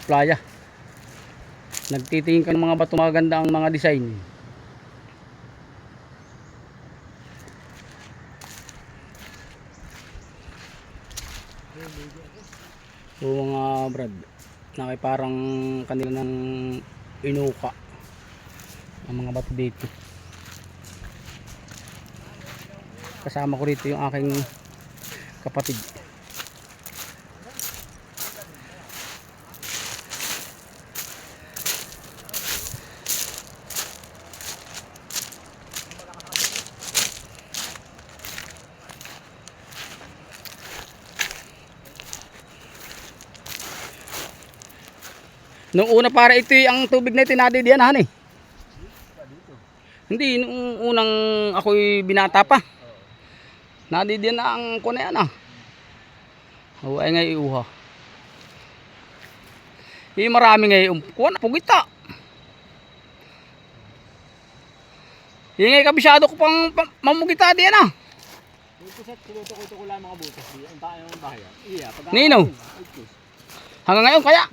playa. Nagtitingin ka ng mga bato, maganda ang mga design. So mga brad, parang kanila ng inuka ang mga bato dito. Kasama ko rito yung aking kapatid. Nung una para ito ang tubig na ito nadidiyanahan eh. Hindi, nung unang ako'y binata pa. Nadidiyan na ang kuna yan ah. Ay ngay iuha. Marami ngay kuha na pugita. Ngay kabisado ko pang mamugita diyan ah. Ito ko lang mga butas diyan. Ang tayo ng bahay. Iya, Nino. Hanggang ngayon kaya.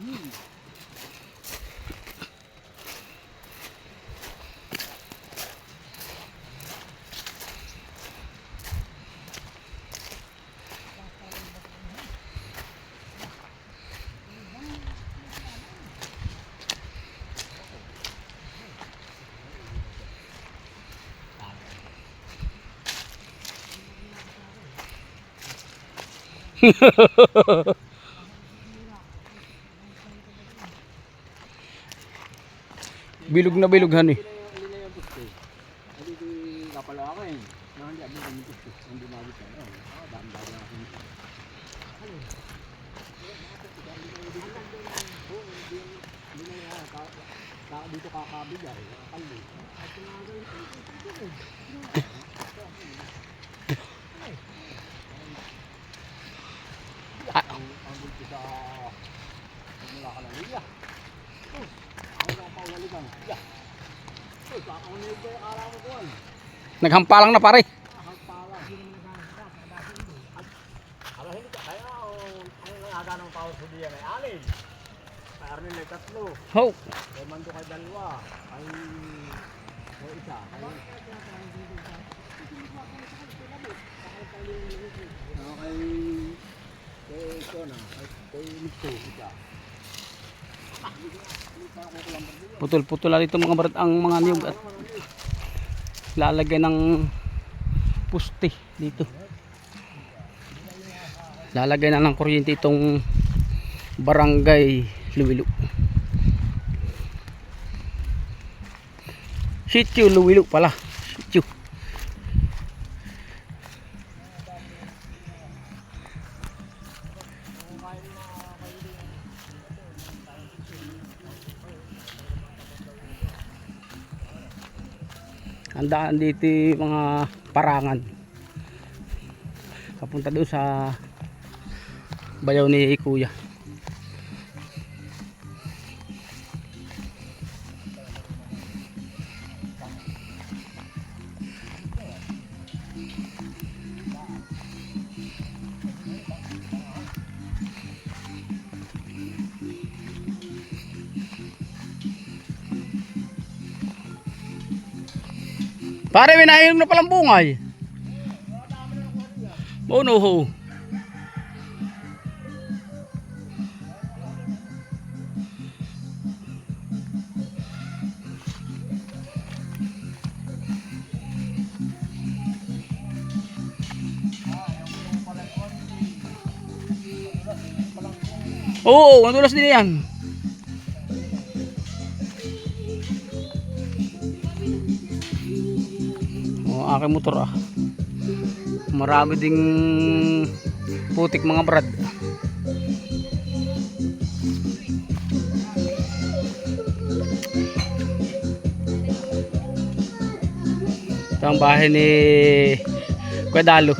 Bilog na biloghan eh. Dito kakabigay. Naghampalang na pare. Ho. Mando kay dalawa. Ay isa. Putol-putol na dito mga brad ang mga niyog at lalagay ng puste dito. Lalagay na ng kuryente itong barangay Luwilo. Sitio Luwilo pala. Sitio. Ang daan dito mga parangan papunta doon sa bayaw ni kuya. Pare, may nainom na palang bungay. Oh no ho. Oo, madulas din yan. Aking motor ah. Marami ding putik mga brad. Ito ang bahay ni Kuya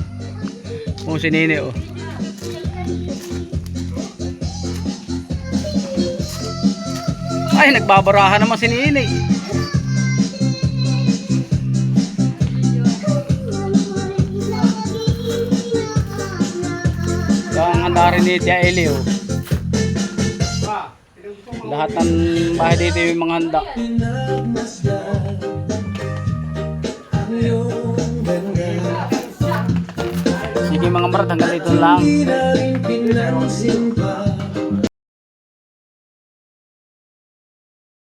kung si Nini oh. Ay, nagbabarahan naman si Nini. Ang handa rin ni Tia Eli, oh. Lahat ng bahay dito yung mga handa. Sige mga marat, hanggang dito lang.